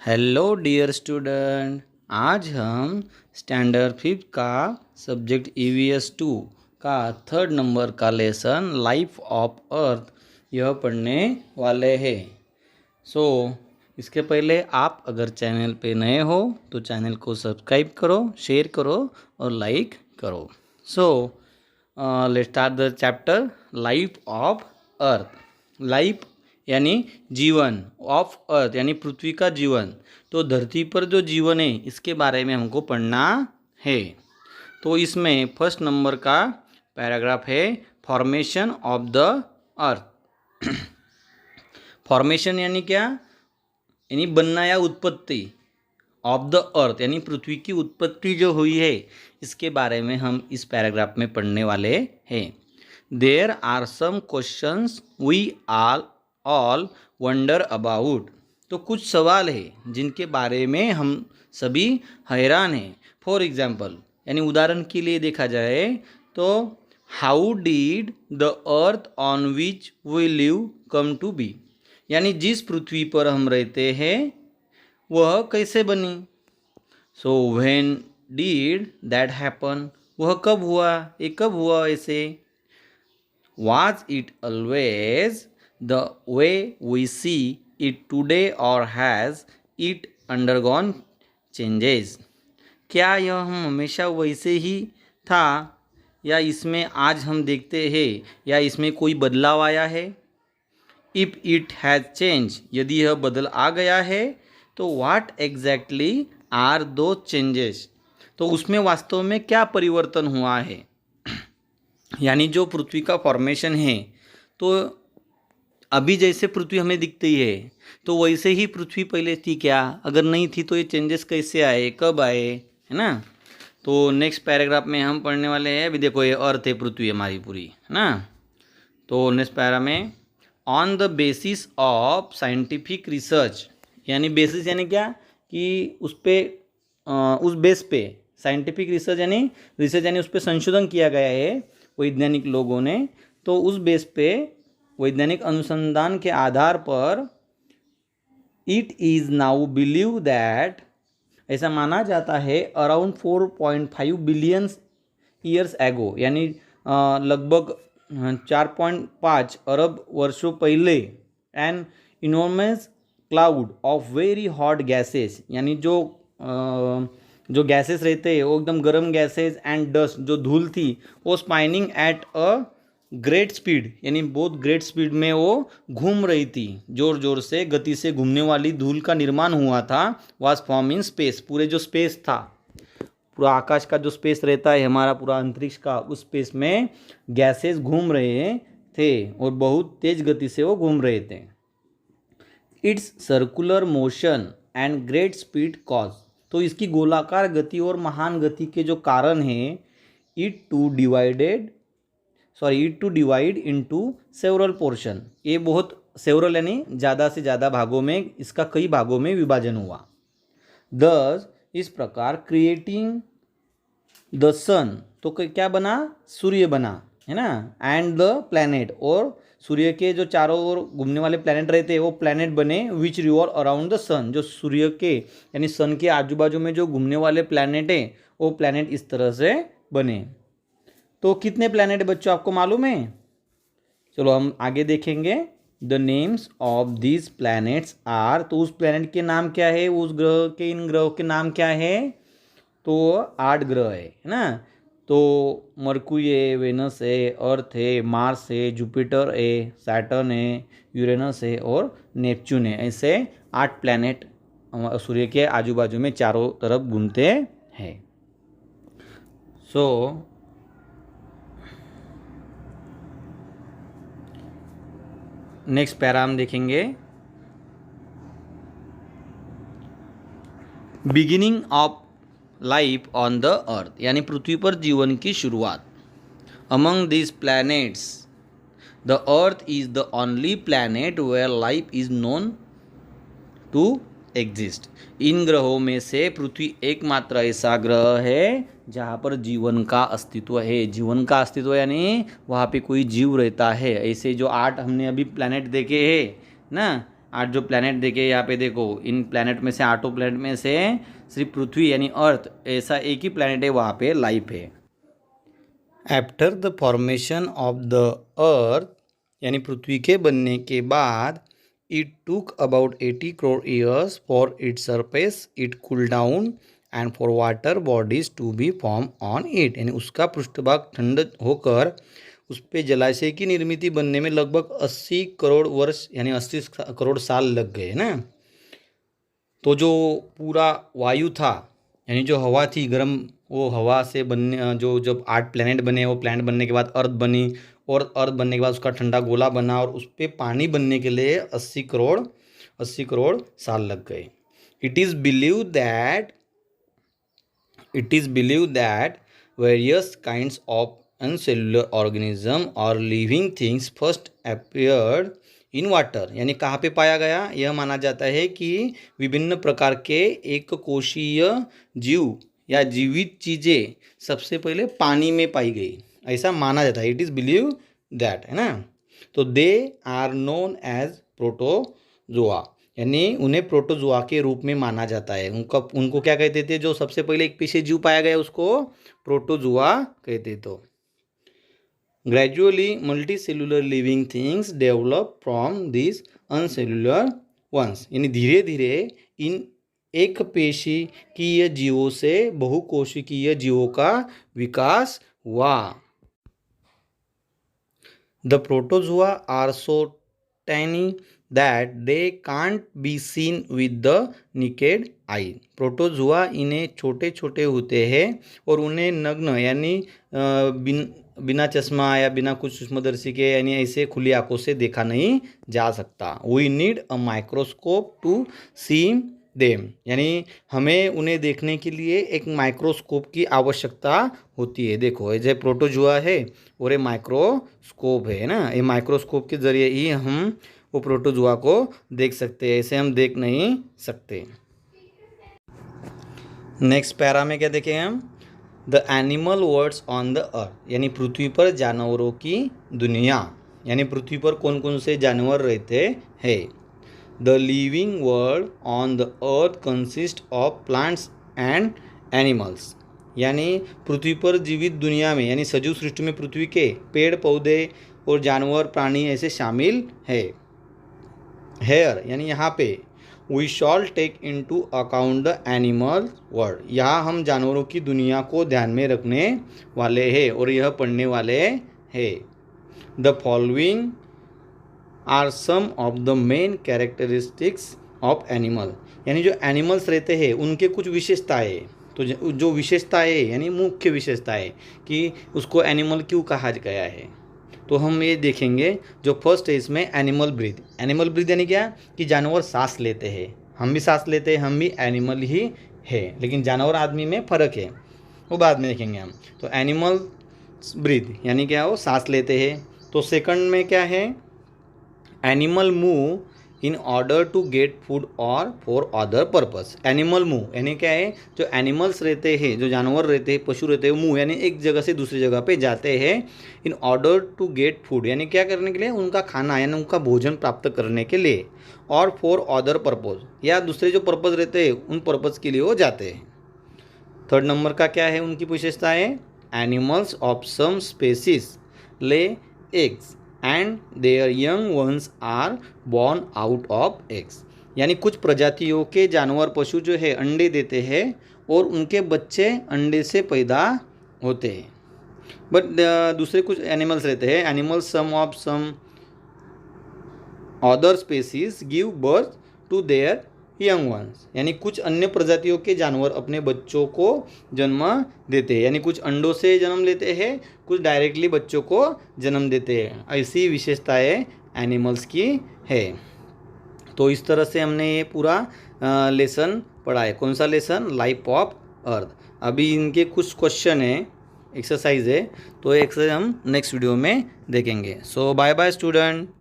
Hello dear student. आज हम standard 5 का सब्जेक्ट EVS 2 का 3rd नंबर का लेसन लाइफ ऑफ अर्थ यह पढ़ने वाले हैं। इसके पहले आप अगर चैनल पे नए हो तो चैनल को सब्सक्राइब करो, शेयर करो और लाइक करो। Let's start the chapter life of earth. Life यानी जीवन, ऑफ अर्थ यानी पृथ्वी का जीवन। तो धरती पर जो जीवन है इसके बारे में हमको पढ़ना है। तो इसमें फर्स्ट नंबर का पैराग्राफ है formation of the earth. Formation यानी क्या? यानी बनना या उत्पत्ति। ऑफ द अर्थ यानी पृथ्वी की उत्पत्ति जो हुई है इसके बारे में हम इस पैराग्राफ में पढ़ने वाले हैं। There are some questions we all wonder about. तो कुछ सवाल है जिनके बारे में हम सभी हैरान हैं। फॉर एग्जाम्पल यानी उदाहरण के लिए देखा जाए तो how did the earth on which we live come to be. यानी जिस पृथ्वी पर हम रहते हैं वह कैसे बनी। So when did that happen, वह कब हुआ, ये कब हुआ ऐसे। Was it always the way we see it today or has it undergone changes? क्या यह हम हमेशा वैसे ही था या इसमें आज हम देखते हैं या इसमें कोई बदलाव आया है। If it has changed, यदि यह बदल आ गया है तो what exactly are those changes? तो उसमें वास्तव में क्या परिवर्तन हुआ है। यानी जो पृथ्वी का फॉर्मेशन है तो अभी जैसे पृथ्वी हमें दिखती है तो वैसे ही पृथ्वी पहले थी क्या, अगर नहीं थी तो ये चेंजेस कैसे आए, कब आए, है ना। तो नेक्स्ट पैराग्राफ में हम पढ़ने वाले हैं। अभी देखो ये अर्थ है पृथ्वी हमारी पूरी, है ना। तो नेक्स्ट पैरा में on the basis of scientific research. यानी बेसिस यानी क्या कि उस बेस पे साइंटिफिक रिसर्च यानी उस पर संशोधन किया गया है वैज्ञानिक लोगों ने। तो उस बेस पे वैज्ञानिक अनुसंधान के आधार पर it is now believe that, ऐसा माना जाता है अराउंड 4.5 बिलियन ईयर्स एगो, यानी लगभग 4.5 अरब वर्षों पहले an enormous cloud of very hot gases, यानी जो गैसेस रहते हैं वो एकदम गर्म गैसेस एंड डस्ट जो धूल थी वो spinning at a great speed, यानी बहुत ग्रेट स्पीड में वो घूम रही थी, जोर जोर से गति से घूमने वाली धूल का निर्माण हुआ था। वाज फॉर्म इन स्पेस, पूरे जो स्पेस था, पूरा आकाश का जो स्पेस रहता है हमारा पूरा अंतरिक्ष का, उस स्पेस में गैसेस घूम रहे थे और बहुत तेज गति से वो घूम रहे थे। It's circular motion and great speed cause, तो इसकी गोलाकार गति और महान गति के जो कारण है it to divide into several portion, ये बहुत सेवरल यानी ज़्यादा से ज़्यादा भागों में, इसका कई भागों में विभाजन हुआ। दस, इस प्रकार क्रिएटिंग द सन, तो क्या बना, सूर्य बना, है ना। एंड द प्लैनेट, और सूर्य के जो चारों ओर घूमने वाले प्लैनेट रहते हैं वो प्लैनेट बने विच रिवॉल्व अराउंड द सन, जो सूर्य के यानी सन के आजू बाजू में जो घूमने वाले प्लैनेट हैं वो प्लैनेट इस तरह से बने। तो कितने प्लैनेट बच्चों आपको मालूम है? चलो हम आगे देखेंगे। The names of this planets are, तो उस प्लैनेट के नाम क्या है, उस ग्रह के, इन ग्रहों के नाम क्या है। तो 8 ग्रह है ना। तो मरकुरी है, वेनस है, अर्थ है, मार्स है, जुपिटर है, सैटर्न है, यूरेनस है और नेपच्यून है। ऐसे 8 प्लैनेट सूर्य के आजू बाजू में चारों तरफ घूमते हैं। नेक्स्ट पैरा हम देखेंगे beginning of life on the earth, यानी पृथ्वी पर जीवन की शुरुआत। Among this planets the earth is the only planet where life is known to exist. इन ग्रहों में से पृथ्वी एकमात्र ऐसा ग्रह है जहाँ पर जीवन का अस्तित्व है। जीवन का अस्तित्व यानी वहाँ पे कोई जीव रहता है। ऐसे जो 8 हमने अभी प्लैनेट देखे हैं ना, 8 जो प्लैनेट देखे यहाँ पे देखो, इन प्लैनेट में से 8 प्लैनेट में से सिर्फ पृथ्वी यानी अर्थ ऐसा एक ही प्लैनेट है वहाँ पे लाइफ है। After the formation of the earth यानी पृथ्वी के बनने के बाद it took about 80 crore years for its surface it cool down and for water bodies to be form on it, यानी उसका पृष्ठभाग ठंड होकर उस पे जलाशय की निर्मित बनने में लगभग 80 करोड़ वर्ष यानी 80 करोड़ साल लग गए ना। तो जो पूरा वायु था यानी जो हवा थी गर्म, वो हवा से बनने जो जब 8 प्लैनेट बने, वो प्लैनेट बनने के बाद अर्थ बनी और अर्थ बनने के बाद उसका ठंडा गोला बना और उस पर पानी बनने के लिए 80 करोड़ साल लग गए। It is believe that various kinds of unicellular organism और living things first appeared in water, यानी कहाँ पे पाया गया, यह माना जाता है कि विभिन्न प्रकार के एक कोशीय जीव या जीवित चीज़ें सबसे पहले पानी में पाई गई, ऐसा माना जाता है। इट इज़ बिलीव दैट, है ना। तो they are known as protozoa, यानी उन्हें प्रोटोजोआ के रूप में माना जाता है। उनको क्या कहते थे, जो सबसे पहले एक पेशीय जीव पाया गया उसको प्रोटोजोआ कहते। तो gradually multicellular living things develop from this unicellular ones, यानी धीरे धीरे इन एक पेशीकीय जीवों से बहुकोशिकीय जीवों का विकास हुआ। The protozoa are so tiny that they can't be seen with the naked eye. Protozoa इन्हें छोटे छोटे होते हैं और उन्हें नग्न यानी बिना चश्मा या बिना कुछ सूक्ष्मदर्शी के यानी ऐसे खुली आंखों से देखा नहीं जा सकता। We need a microscope to see them, यानी हमें उन्हें देखने के लिए एक माइक्रोस्कोप की आवश्यकता होती है। देखो ये जो प्रोटोजोआ है और ये माइक्रोस्कोप है ना, ये माइक्रोस्कोप के जरिए ही हम वो प्रोटोजोआ को देख सकते हैं, ऐसे हम देख नहीं सकते। नेक्स्ट पैरा में क्या देखें हम, the animal worlds on the earth, यानी पृथ्वी पर जानवरों की दुनिया, यानी पृथ्वी पर कौन कौन से जानवर रहते हैं। The living world on the earth consist of plants and animals, यानी पृथ्वी पर जीवित दुनिया में यानी सजीव सृष्टि में पृथ्वी के पेड़ पौधे और जानवर प्राणी ऐसे शामिल है। हेयर यानी यहाँ पे we shall take into account the animal world, यहाँ हम जानवरों की दुनिया को ध्यान में रखने वाले हैं और यह पढ़ने वाले हैं। The following are some of the main characteristics of animal, यानी जो एनिमल्स रहते हैं उनके कुछ विशेषताएँ। तो जो विशेषताएँ यानी मुख्य विशेषताएँ कि उसको एनिमल क्यों कहा गया है, तो हम ये देखेंगे। जो फर्स्ट है इसमें एनिमल ब्रीथ। एनिमल ब्रीथ यानी क्या, कि जानवर सांस लेते हैं, हम भी सांस लेते हैं, हम भी एनिमल ही है, लेकिन जानवर आदमी में फ़र्क है, वो बाद में देखेंगे हम। तो एनिमल ब्रीथ यानी क्या, वो सांस लेते हैं। तो सेकंड में क्या है, animal move in order to get food और for other purpose. Animal move यानी क्या है, जो एनिमल्स रहते हैं, जो जानवर रहते हैं, पशु रहते हैं, मूव यानी एक जगह से दूसरी जगह पे जाते हैं। In order to get food यानी क्या करने के लिए, उनका खाना यानी उनका भोजन प्राप्त करने के लिए, और फॉर अदर पर्पज या दूसरे जो पर्पज़ रहते हैं उन पर्पज़ के लिए वो जाते हैं। थर्ड नंबर का क्या है उनकी विशेषता है, animals of some species lay eggs and their young ones are born out of eggs, यानी कुछ प्रजातियों के जानवर पशु जो है अंडे देते हैं और उनके बच्चे अंडे से पैदा होते हैं। बट दूसरे कुछ एनिमल्स रहते हैं, animals some of some other species give birth to their young ones, यानी कुछ अन्य प्रजातियों के जानवर अपने बच्चों को जन्म देते हैं, यानी कुछ अंडों से जन्म लेते हैं, कुछ डायरेक्टली बच्चों को जन्म देते हैं। ऐसी विशेषताएं एनिमल्स की है। तो इस तरह से हमने ये पूरा लेसन पढ़ा है। कौन सा लेसन, लाइफ ऑफ अर्थ। अभी इनके कुछ क्वेश्चन है, एक्सरसाइज है, तो एक्सरसाइज हम नेक्स्ट वीडियो में देखेंगे। सो बाय बाय स्टूडेंट।